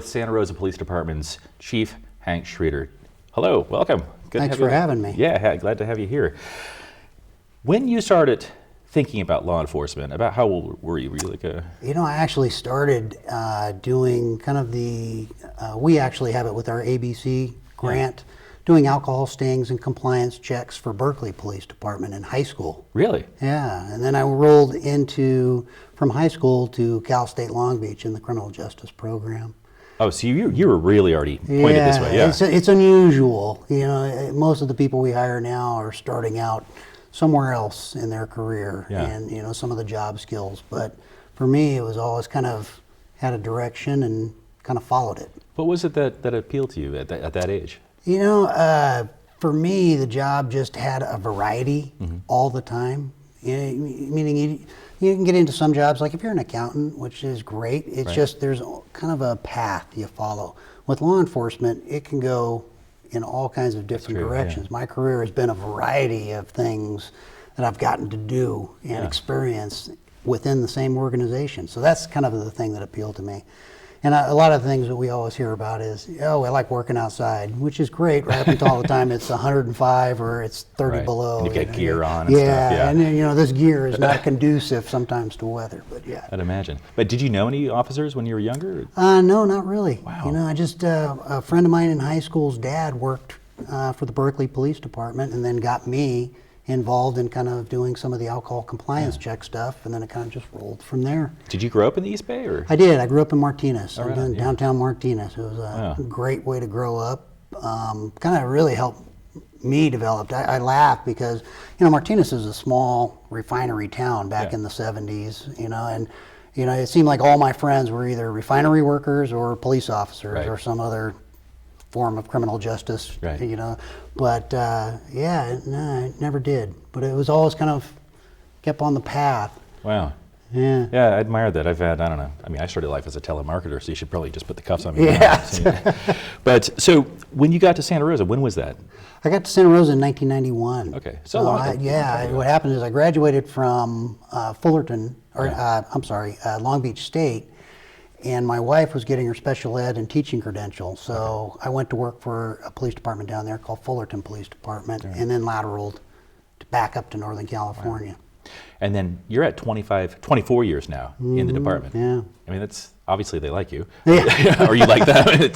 with Santa Rosa Police Department's Chief Hank Schreeder. Hello, welcome. Good Thanks for having me. Yeah, glad to have you here. When you started thinking about law enforcement, about how old were you? Were you like a... You know, I actually started doing kind of we actually have it with our ABC grant, doing alcohol stings and compliance checks for Berkeley Police Department in high school. Really? Yeah, and then I rolled from high school to Cal State Long Beach in the criminal justice program. Oh, so you were really already pointed this way, yeah. It's unusual. You know, most of the people we hire now are starting out somewhere else in their career and, you know, some of the job skills. But for me, it was always kind of had a direction and kind of followed it. What was it that appealed to you at that age? You know, for me, the job just had a variety all the time. You know, meaning you can get into some jobs, like if you're an accountant, which is great, it's just there's kind of a path you follow. With law enforcement, it can go in all kinds of different directions. My career has been a variety of things that I've gotten to do and experience within the same organization. So that's kind of the thing that appealed to me. And a lot of things that we always hear about is, oh, I like working outside, which is great, right up until all the time it's 105 or it's 30 below. And you've got gear on and stuff. Yeah, and you know, this gear is not conducive sometimes to weather, but yeah. I'd imagine. But did you know any officers when you were younger? No, not really. Wow. You know, I just, a friend of mine in high school's dad worked for the Berkeley Police Department and then got me involved in kind of doing some of the alcohol compliance check stuff, and then it kind of just rolled from there. Did you grow up in the East Bay? Or? I did. I grew up in Martinez, downtown Martinez. It was a great way to grow up. Kind of really helped me develop. I laugh because, you know, Martinez is a small refinery town back in the 70s, you know, and, you know, it seemed like all my friends were either refinery workers or police officers or some other form of criminal justice, you know, but no, I never did. But it was always kind of kept on the path. Wow. Yeah. Yeah, I admire that. I've had, I don't know, I mean, I started life as a telemarketer, so you should probably just put the cuffs on me. Yeah. But so when you got to Santa Rosa, when was that? I got to Santa Rosa in 1991. Okay, so long. What happened is I graduated from Long Beach State, and my wife was getting her special ed and teaching credential, so I went to work for a police department down there called Fullerton Police Department, and then lateraled back up to Northern California. Wow. And then you're at 24 years now in the department. Yeah. I mean, that's obviously they like you. Yeah. Or you like them.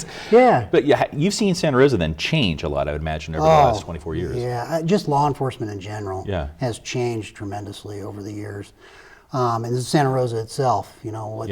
But you've seen Santa Rosa then change a lot, I would imagine, over the last 24 years. Yeah, just law enforcement in general has changed tremendously over the years. And Santa Rosa itself, you know,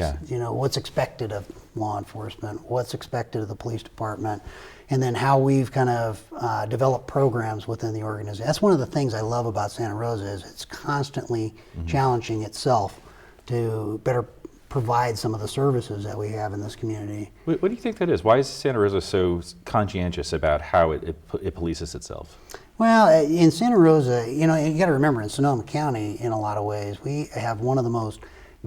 what's expected of law enforcement, what's expected of the police department, and then how we've kind of developed programs within the organization. That's one of the things I love about Santa Rosa is it's constantly challenging itself to better provide some of the services that we have in this community. What do you think that is? Why is Santa Rosa so conscientious about how it polices itself? Well, in Santa Rosa, you know, you got to remember, in Sonoma County, in a lot of ways, we have one of the most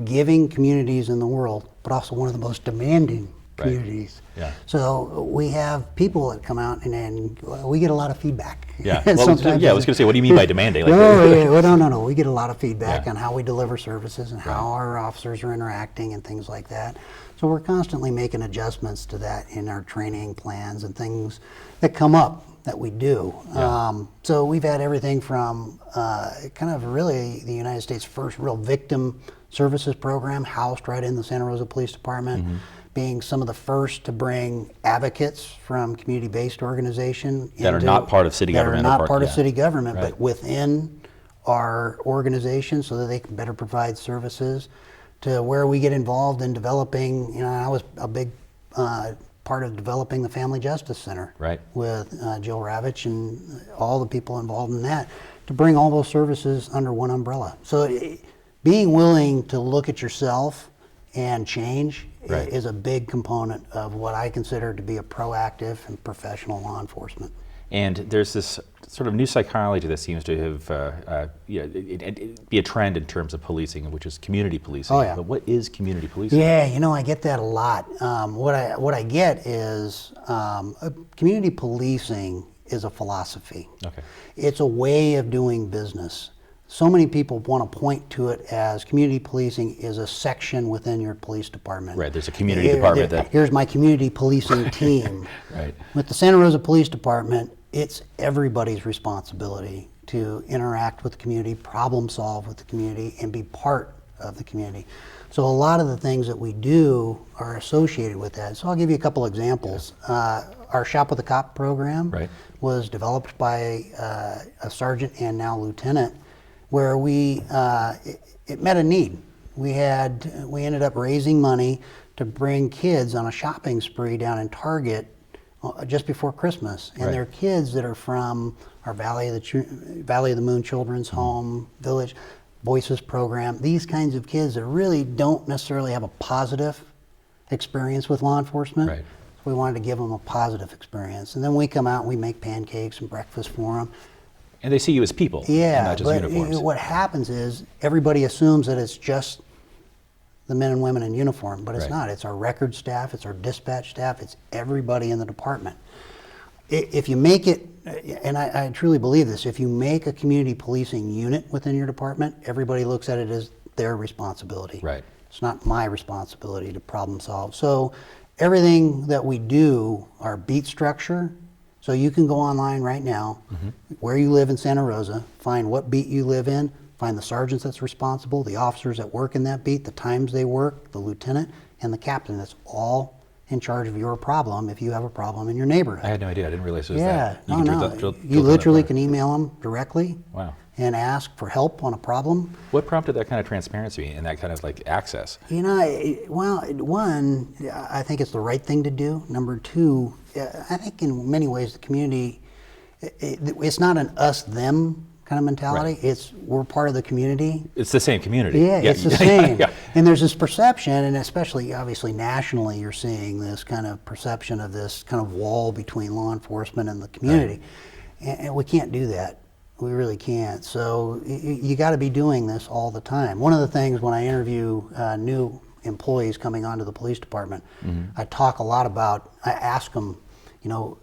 giving communities in the world, but also one of the most demanding communities. Yeah. So we have people that come out and we get a lot of feedback. Yeah. Well, I was going to say, what do you mean by demanding? Like, no. We get a lot of feedback on how we deliver services and how our officers are interacting and things like that. So we're constantly making adjustments to that in our training plans and things that come up that we do. So we've had everything from kind of really the United States' first real victim services program housed right in the Santa Rosa Police Department, being some of the first to bring advocates from community-based organization that are not part of city government. That are not part of city government, but within our organization so that they can better provide services, to where we get involved in developing, you know, I was a big part of developing the Family Justice Center with Jill Ravitch and all the people involved in that, to bring all those services under one umbrella. So being willing to look at yourself and change is a big component of what I consider to be a proactive and professional law enforcement. And there's this sort of new psychology that seems to have be a trend in terms of policing, which is community policing. Oh, yeah. But what is community policing? Yeah, you know, I get that a lot. What I get is community policing is a philosophy. Okay. It's a way of doing business. so many people want to point to it as community policing is a section within your police department. Right, there's a community department that... Here's my community policing team. Right. With the Santa Rosa Police Department, it's everybody's responsibility to interact with the community, problem solve with the community, and be part of the community. So a lot of the things that we do are associated with that. So I'll give you a couple examples. Our Shop with a Cop program was developed by a sergeant and now lieutenant, where it met a need. We ended up raising money to bring kids on a shopping spree down in Target just before Christmas, and they're kids that are from our Valley of the Moon Children's Home Village Voices program. These kinds of kids that really don't necessarily have a positive experience with law enforcement. Right. So we wanted to give them a positive experience, and then we come out and we make pancakes and breakfast for them. And they see you as people, and not just uniforms. What happens is everybody assumes that it's just the men and women in uniform, but it's not. It's our record staff, it's our dispatch staff, it's everybody in the department. If you make it, and I truly believe this, if you make a community policing unit within your department, everybody looks at it as their responsibility. Right. It's not my responsibility to problem solve. So everything that we do, our beat structure, so you can go online right now, where you live in Santa Rosa, find what beat you live in, find the sergeants that's responsible, the officers that work in that beat, the times they work, the lieutenant, and the captain. That's all in charge of your problem if you have a problem in your neighborhood. I had no idea. I didn't realize it was that. You You literally can email them directly. Wow. And ask for help on a problem. What prompted that kind of transparency and that kind of like access? You know, well, one, I think it's the right thing to do. Number two, I think in many ways the community, it's not an us-them kind of mentality. It's we're part of the community. It's the same community. Yeah, it's the same. And there's this perception, and especially obviously nationally, you're seeing this kind of perception of this kind of wall between law enforcement and the community. And we can't do that. We really can't. So you got to be doing this all the time. One of the things when I interview new employees coming onto the police department, I talk a lot about, I ask them, you know,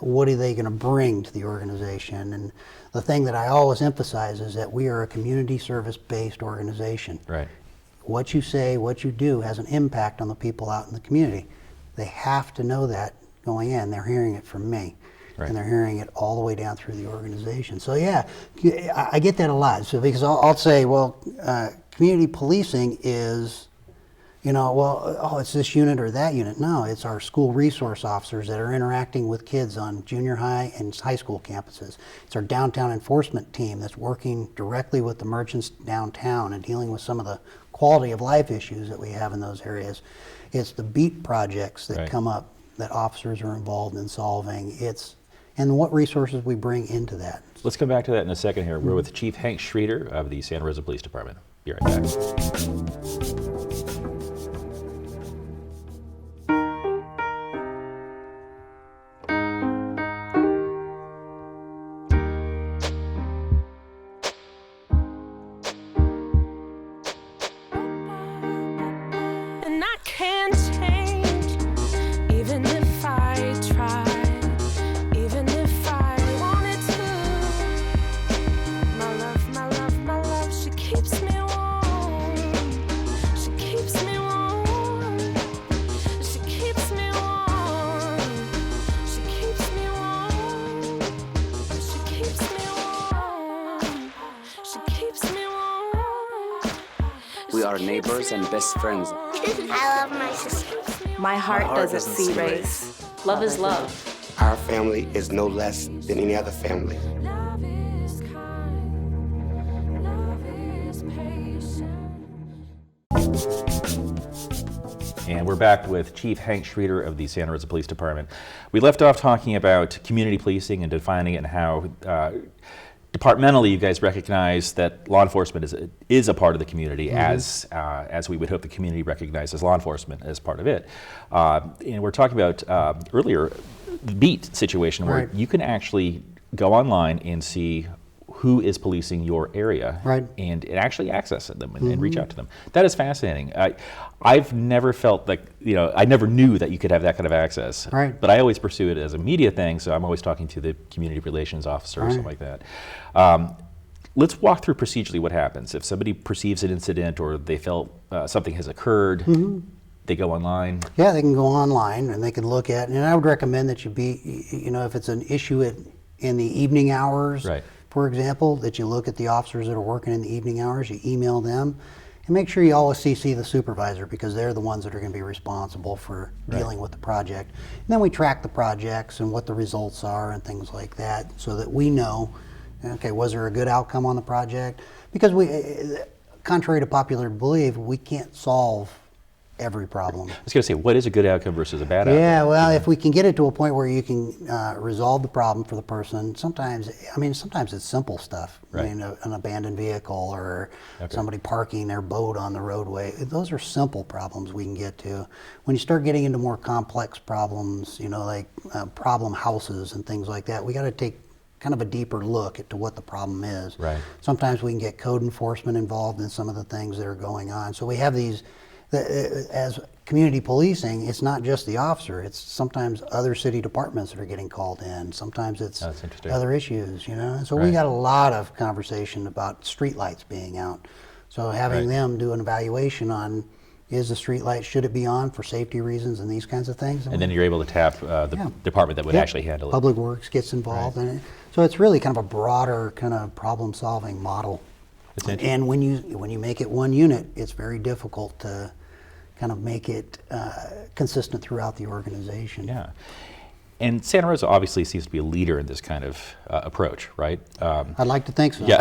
what are they going to bring to the organization? And the thing that I always emphasize is that we are a community service-based organization. Right. What you say, what you do has an impact on the people out in the community. They have to know that going in. They're hearing it from me. Right. And they're hearing it all the way down through the organization. So yeah, I get that a lot. So because I'll say, well, community policing is, you know, well, oh, it's this unit or that unit. No, it's our school resource officers that are interacting with kids on junior high and high school campuses. It's our downtown enforcement team that's working directly with the merchants downtown and dealing with some of the quality of life issues that we have in those areas. It's the beat projects that come up that officers are involved in solving. And what resources we bring into that. Let's come back to that in a second here. We're with Chief Hank Schreeder of the Santa Rosa Police Department. Be right back. We are neighbors and best friends. I love my sister. My heart doesn't see race. Love is love. Our family is no less than any other family. Love is kind. Love is patient. And we're back with Chief Hank Schreeder of the Santa Rosa Police Department. We left off talking about community policing and defining it and how departmentally you guys recognize that law enforcement is a part of the community as we would hope the community recognizes law enforcement as part of it. And we're talking about earlier the beat situation where you can actually go online and see who is policing your area and actually access them and reach out to them. That is fascinating. I've never felt like, you know, I never knew that you could have that kind of access. But I always pursue it as a media thing, so I'm always talking to the community relations officer or something like that. let's walk through procedurally what happens. If somebody perceives an incident or they felt something has occurred, they go online. Yeah, they can go online and they can look at, and I would recommend that you be, if it's an issue in the evening hours, Right. for example, that you look at the officers that are working in the evening hours, you email them, and make sure you always CC the supervisor because they're the ones that are going to be responsible for dealing with the project. And then we track the projects and what the results are and things like that so that we know, okay, was there a good outcome on the project? Because contrary to popular belief, we can't solve every problem. I was going to say, what is a good outcome versus a bad outcome? Yeah, well, if we can get it to a point where you can resolve the problem for the person, sometimes it's simple stuff. Right. I mean, an abandoned vehicle or somebody parking their boat on the roadway. Those are simple problems we can get to. When you start getting into more complex problems, like problem houses and things like that, we got to take kind of a deeper look at what the problem is. Right. Sometimes we can get code enforcement involved in some of the things that are going on. So we have these. As community policing, it's not just the officer, it's sometimes other city departments that are getting called in. Sometimes it's That's interesting. other issues, So we Right. got a lot of conversation about streetlights being out. So having Right. them do an evaluation on, is the streetlight, should it be on for safety reasons and these kinds of things? And then you're able to tap the Yeah. department that would Yep. actually handle it. Public Works gets involved in it. So it's really kind of a broader kind of problem-solving model. That's interesting. And when you make it one unit, it's very difficult to kind of make it consistent throughout the organization. Yeah. And Santa Rosa obviously seems to be a leader in this kind of approach, right? I'd like to think so. Yeah,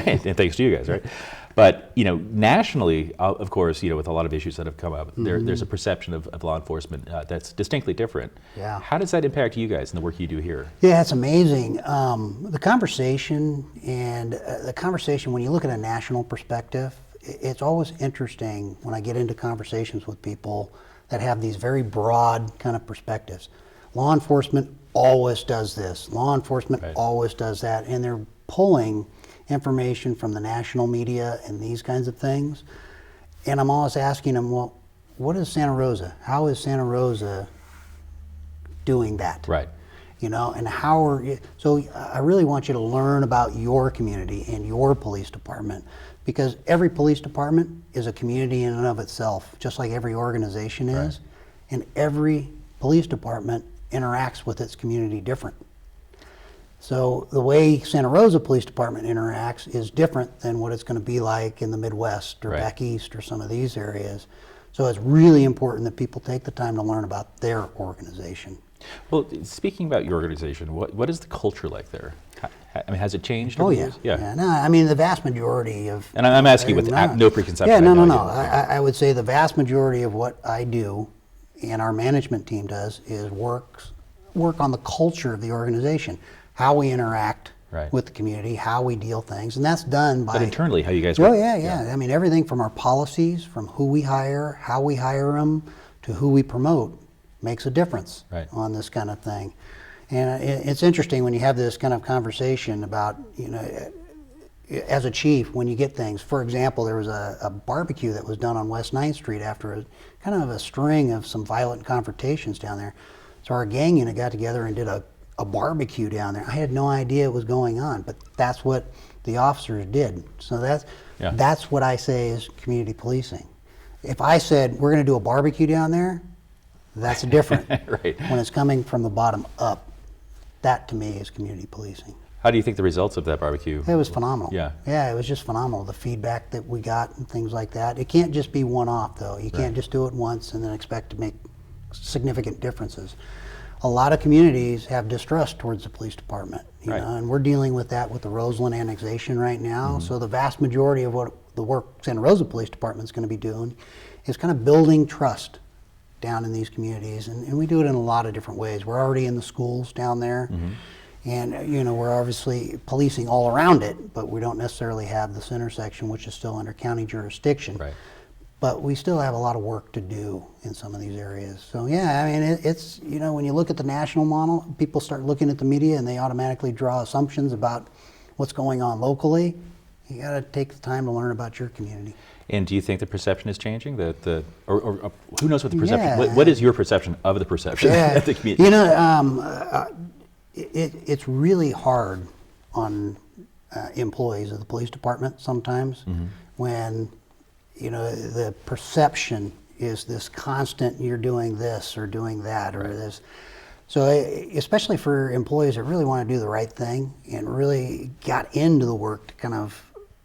and thanks to you guys, right? But nationally, of course, with a lot of issues that have come up, there's a perception of law enforcement that's distinctly different. Yeah. How does that impact you guys and the work you do here? Yeah, it's amazing. The conversation when you look at a national perspective, it's always interesting when I get into conversations with people that have these very broad kind of perspectives. Law enforcement always does this. Law enforcement Right. always does that. And they're pulling information from the national media and these kinds of things. And I'm always asking them, well, what is Santa Rosa? How is Santa Rosa doing that? Right. And how are you? So I really want you to learn about your community and your police department, because every police department is a community in and of itself, just like every organization is. Right. And every police department interacts with its community different. So the way Santa Rosa Police Department interacts is different than what it's going to be like in the Midwest or Right. back east or some of these areas. So it's really important that people take the time to learn about their organization. Well, speaking about your organization, what is the culture like there? I mean, has it changed? Oh over the yeah, years? Yeah. No, I mean the vast majority of. And I'm asking with no preconception. Yeah, I no. know you- I would say the vast majority of what I do, and our management team does, is work on the culture of the organization, how we interact Right. with the community, how we deal things, and that's done by. But internally, how you guys Oh work? yeah. I mean everything from our policies, from who we hire, how we hire them, to who we promote, makes a difference Right. on this kind of thing. And it's interesting when you have this kind of conversation about, as a chief, when you get things. For example, there was a barbecue that was done on West 9th Street after kind of a string of some violent confrontations down there. So our gang unit got together and did a barbecue down there. I had no idea what was going on, but that's what the officers did. So that's what I say is community policing. If I said, we're going to do a barbecue down there, that's different. Right. When it's coming from the bottom up, that to me is community policing. How do you think the results of that barbecue? It was phenomenal. Yeah. Yeah, it was just phenomenal. The feedback that we got and things like that. It can't just be one-off though. You can't just do it once and then expect to make significant differences. A lot of communities have distrust towards the police department, you Right. know, and we're dealing with that with the Roseland annexation right now. So the vast majority of what the work Santa Rosa Police Department is going to be doing is kind of building trust down in these communities, and we do it in a lot of different ways. We're already in the schools down there, and we're obviously policing all around it, but we don't necessarily have this intersection, which is still under county jurisdiction. Right. But we still have a lot of work to do in some of these areas. So yeah, I mean, it's when you look at the national model, people start looking at the media and they automatically draw assumptions about what's going on locally. You got to take the time to learn about your community. And do you think the perception is changing? Or who knows what the perception? Yeah. What is your perception of the perception of the community? It's really hard on employees of the police department sometimes when, you know, the perception is this constant, you're doing this or doing that or this. So especially for employees that really want to do the right thing and really got into the work to kind of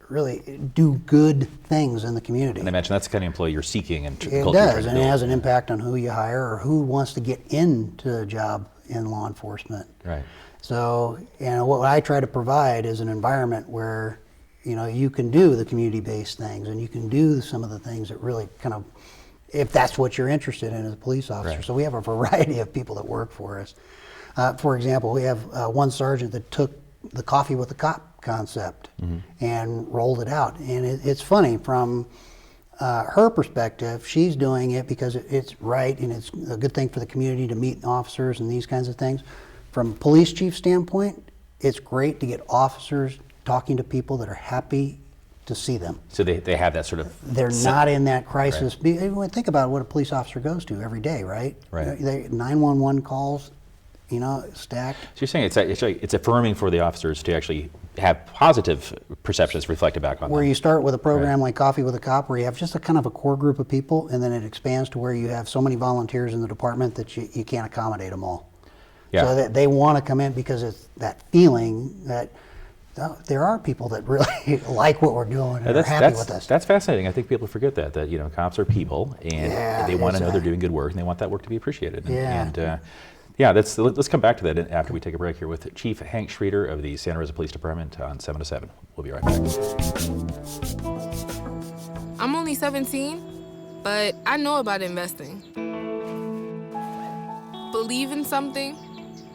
really do good things in the community. And I imagine that's the kind of employee you're seeking and It culture you're does, trying to and it build. has an impact on who you hire or who wants to get into a job in law enforcement. Right. So, you know, what I try to provide is an environment where, you know, you can do the community-based things and you can do some of the things that really kind of, if that's what you're interested in as a police officer. Right. So we have a variety of people that work for us. For example, we have one sergeant that took the coffee with the cop concept and rolled it out. And it's funny from her perspective, she's doing it because it's right and it's a good thing for the community to meet officers and these kinds of things. From police chief standpoint, it's great to get officers talking to people that are happy to see them. So they have that sort of... They're not in that crisis. Think about what a police officer goes to every day, right? Right. 911 calls, you know, stacked. So you're saying it's affirming for the officers to actually have positive perceptions reflected back on Where them. you start with a program like Coffee with a Cop, where you have just a kind of a core group of people, and then it expands to where you have so many volunteers in the department that you can't accommodate them all. Yeah. So that they want to come in because it's that feeling that there are people that really like what we're doing and are happy with us. That's fascinating. I think people forget that you know, cops are people and Yeah, they want to it's know they're doing good work and they want that work to be appreciated. Yeah. And yeah, let's come back to that after we take a break here with Chief Hank Schreeder of the Santa Rosa Police Department on 7 to 7. We'll be right back. I'm only 17, but I know about investing. Believe in something,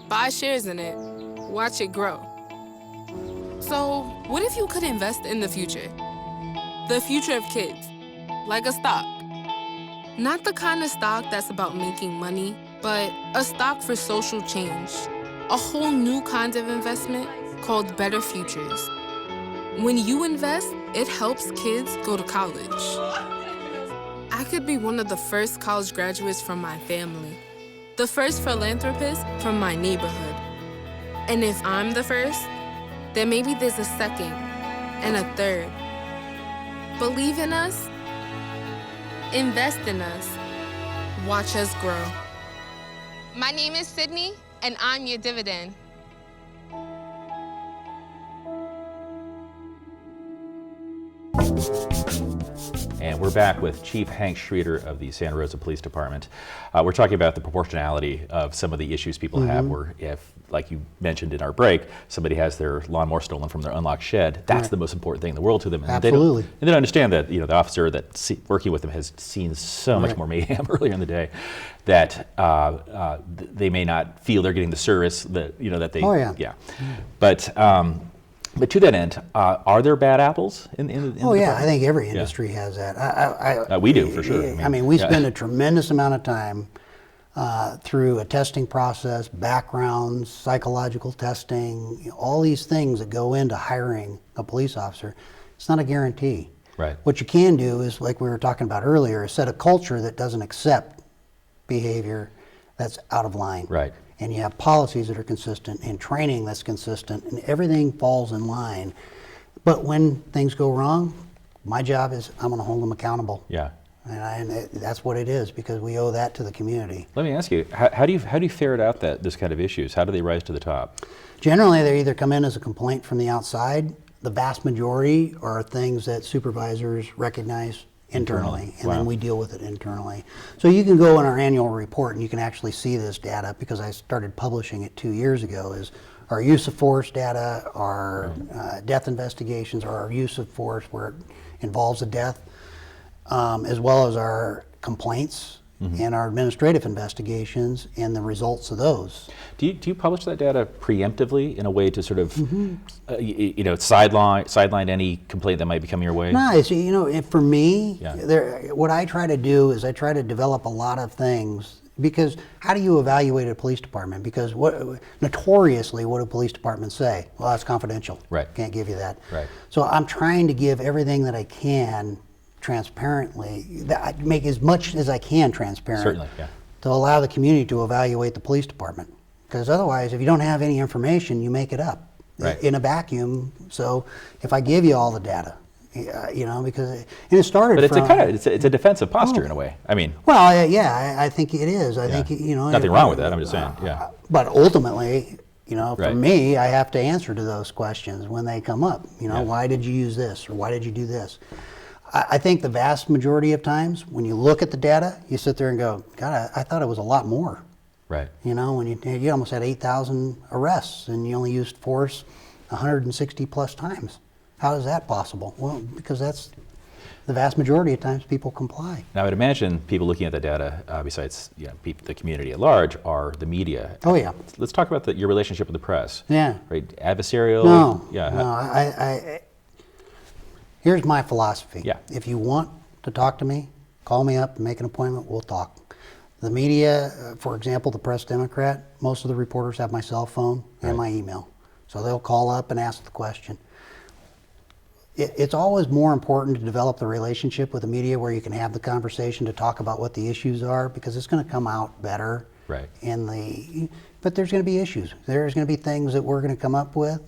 buy shares in it, watch it grow. So, what if you could invest in the future? The future of kids, like a stock. Not the kind of stock that's about making money, but a stock for social change. A whole new kind of investment called Better Futures. When you invest, it helps kids go to college. I could be one of the first college graduates from my family, the first philanthropist from my neighborhood. And if I'm the first, then maybe there's a second and a third. Believe in us, invest in us, watch us grow. My name is Sydney, and I'm your dividend. And we're back with Chief Hank Schreeder of the Santa Rosa Police Department. We're talking about the proportionality of some of the issues people have where if, like you mentioned in our break, somebody has their lawnmower stolen from their unlocked shed, that's the most important thing in the world to them. And Absolutely. They don't understand that, you know, the officer that's working with them has seen so much more mayhem earlier in the day that they may not feel they're getting the service that, you know, that they... Oh, yeah. But to that end, are there bad apples in the Oh yeah, department? I think every industry has that. We do, for sure. I mean, we spend a tremendous amount of time through a testing process, backgrounds, psychological testing, you know, all these things that go into hiring a police officer. It's not a guarantee. Right. What you can do is, like we were talking about earlier, is set a culture that doesn't accept behavior that's out of line. Right. And you have policies that are consistent and training that's consistent and everything falls in line. But when things go wrong, my job is I'm going to hold them accountable. Yeah. And that's what it is because we owe that to the community. Let me ask you, how do you ferret out this kind of issues? How do they rise to the top? Generally, they either come in as a complaint from the outside. The vast majority are things that supervisors recognize internally, and then we deal with it internally. So you can go in our annual report and you can actually see this data because I started publishing it 2 years ago, is our use of force data, our death investigations, or our use of force where it involves a death, as well as our complaints and our administrative investigations and the results of those. Do you publish that data preemptively in a way to sort of, you know, sideline any complaint that might be coming your way? No, it's, you know, for me, Yeah. what I try to do is I try to develop a lot of things because how do you evaluate a police department? Because notoriously, what do police departments say? Well, it's confidential. Right. Can't give you that. Right. So I'm trying to give everything that I can transparently, make as much as I can transparent. Certainly, yeah. To allow the community to evaluate the police department. Because otherwise, if you don't have any information, you make it up. Right. in a vacuum. So if I give you all the data, because and it started. But it's from, a kind of it's a defensive posture in a way. I mean, well, I think it is. I think nothing wrong with that. I'm just saying. Yeah. But ultimately, for Right. me, I have to answer to those questions when they come up. Yeah. Why did you use this, or why did you do this? I think the vast majority of times when you look at the data, you sit there and go, God, I thought it was a lot more. Right. When you almost had 8,000 arrests and you only used force 160 plus times. How is that possible? Well, because that's the vast majority of times people comply. Now, I would imagine people looking at the data, besides the community at large, are the media. Oh yeah. Let's talk about your relationship with the press. Yeah. Right. Adversarial. No. Yeah. No. Here's my philosophy. Yeah. If you want to talk to me, call me up, make an appointment, we'll talk. The media, for example, the Press Democrat, most of the reporters have my cell phone and my email. So they'll call up and ask the question. It's always more important to develop the relationship with the media where you can have the conversation to talk about what the issues are, because it's going to come out better. Right. But there's going to be issues. There's going to be things that we're going to come up with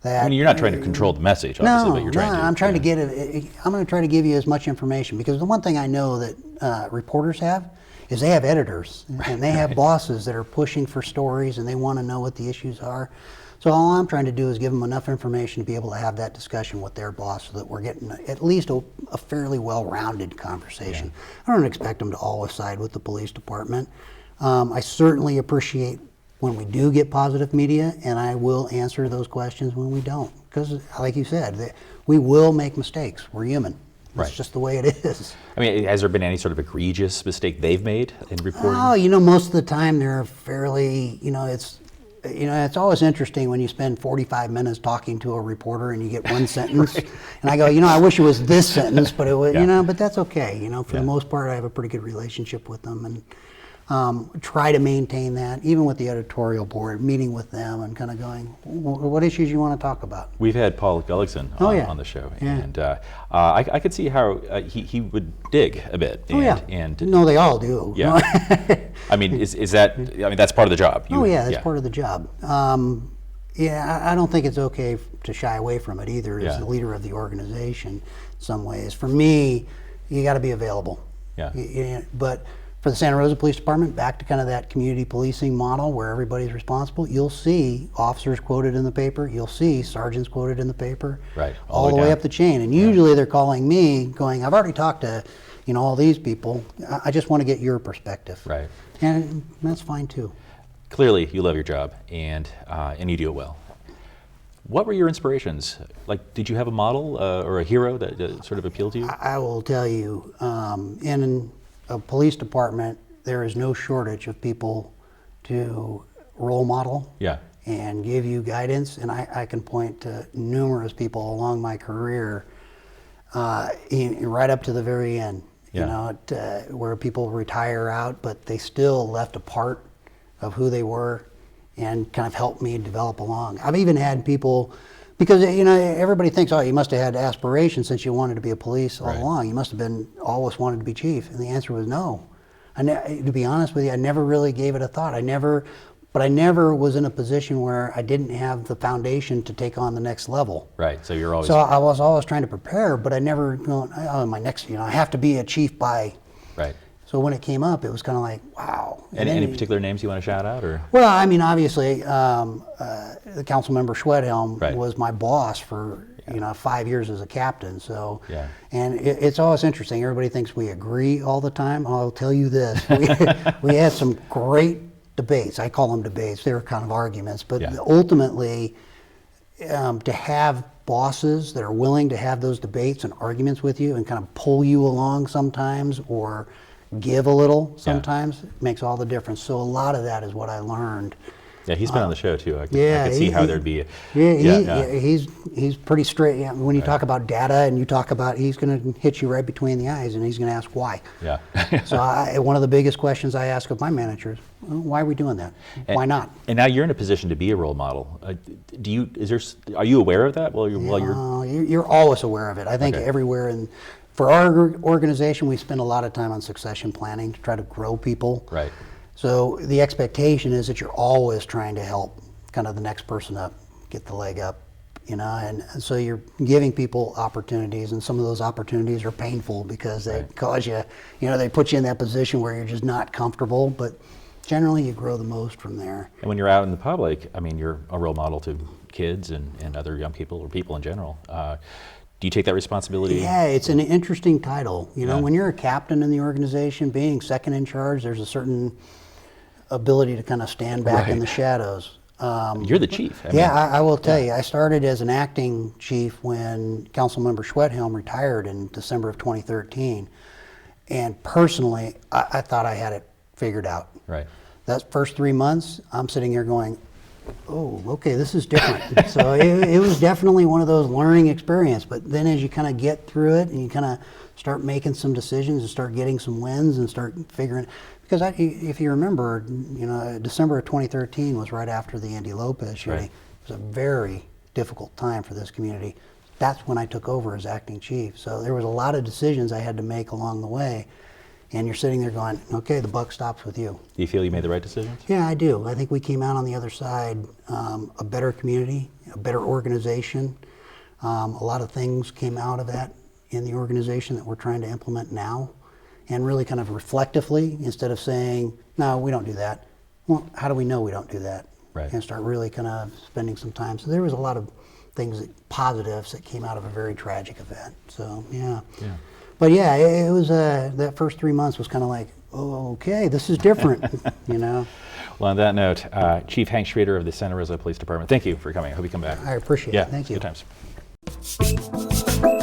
that. I mean, you're not trying to control the message, obviously, but you're trying to. I'm trying to get it. I'm going to try to give you as much information, because the one thing I know that reporters have is they have editors and they have bosses that are pushing for stories and they want to know what the issues are. So all I'm trying to do is give them enough information to be able to have that discussion with their boss, so that we're getting at least a fairly well-rounded conversation. I don't expect them to always side with the police department. I certainly appreciate when we do get positive media, and I will answer those questions when we don't. Because like you said, we will make mistakes. We're human. That's just the way it is. I mean, has there been any sort of egregious mistake they've made in reporting? Oh, most of the time they're fairly, it's always interesting when you spend 45 minutes talking to a reporter and you get one sentence. And I go, I wish it was this sentence, but it was, but that's okay. For the most part, I have a pretty good relationship with them, and try to maintain that, even with the editorial board, meeting with them and kind of going, what issues you want to talk about? We've had Paul Gullickson on the show, and I could see how he would dig a bit. And no, they all do. Yeah. I mean, is that? I mean, that's part of the job. That's part of the job. I don't think it's okay to shy away from it either as the leader of the organization. In some ways, for me, you got to be available. Yeah. But for the Santa Rosa Police Department, back to kind of that community policing model where everybody's responsible, you'll see officers quoted in the paper, you'll see sergeants quoted in the paper, right, all the way up the chain. And usually they're calling me going, I've already talked to all these people, I just want to get your perspective. Right. And that's fine too. Clearly you love your job, and you do it well. What were your inspirations? Like, did you have a model or a hero that sort of appealed to you? I will tell you, in a police department, there is no shortage of people to role model and give you guidance. And I can point to numerous people along my career, right up to the very end, where people retire out, but they still left a part of who they were and kind of helped me develop along. I've even had people, because everybody thinks, oh, you must have had aspirations since you wanted to be a police all along. You must have been always wanted to be chief. And the answer was no. To be honest with you, I never really gave it a thought. I never was in a position where I didn't have the foundation to take on the next level. Right. So you're always. So I was always trying to prepare, but I never going, oh, my next, I have to be a chief by. Right. So when it came up, it was kind of like, wow. Any particular names you want to shout out, or? Well, I mean, obviously, the council member Schwedhelm was my boss for 5 years as a captain. So, and it's always interesting. Everybody thinks we agree all the time. I'll tell you this: we had some great debates. I call them debates. They were kind of arguments, but ultimately, to have bosses that are willing to have those debates and arguments with you and kind of pull you along sometimes, or give a little sometimes, makes all the difference. So a lot of that is what I learned. Yeah, he's been on the show too. I could see how there'd be. He's pretty straight. When you talk about data and you talk about, he's going to hit you right between the eyes and he's going to ask why. Yeah. So one of the biggest questions I ask of my managers, well, why are we doing that? Why not? And now you're in a position to be a role model. Are you aware of that? You're always aware of it. I think everywhere for our organization, we spend a lot of time on succession planning to try to grow people. Right. So the expectation is that you're always trying to help kind of the next person up. get the leg up, and so you're giving people opportunities, and some of those opportunities are painful because they cause you, they put you in that position where you're just not comfortable, but generally you grow the most from there. And when you're out in the public, I mean, you're a role model to kids and other young people or people in general. Do you take that responsibility? Yeah, it's an interesting title. Yeah. When you're a captain in the organization, being second in charge, there's a certain ability to kind of stand back in the shadows. You're the chief. I will tell you, I started as an acting chief when Councilmember Schwedhelm retired in December of 2013. And personally, I thought I had it figured out. Right. That first 3 months, I'm sitting here going, oh, okay, this is different. So it was definitely one of those learning experiences. But then as you kind of get through it and you kind of start making some decisions and start getting some wins and start figuring, because if you remember, December of 2013 was right after the Andy Lopez shooting. Right. It was a very difficult time for this community. That's when I took over as acting chief. So there was a lot of decisions I had to make along the way. And you're sitting there going, okay, the buck stops with you. Do you feel you made the right decisions? Yeah, I do. I think we came out on the other side a better community, a better organization. A lot of things came out of that in the organization that we're trying to implement now. And really kind of reflectively, instead of saying, no, we don't do that. Well, how do we know we don't do that? Right. And start really kind of spending some time. So there was a lot of things, positives that came out of a very tragic event. So, yeah. But yeah, it was, that first 3 months was kind of like, oh, okay, this is different, Well, on that note, Chief Hank Schreeder of the Santa Rosa Police Department, thank you for coming. I hope you come back. I appreciate it. Thank you. Good times.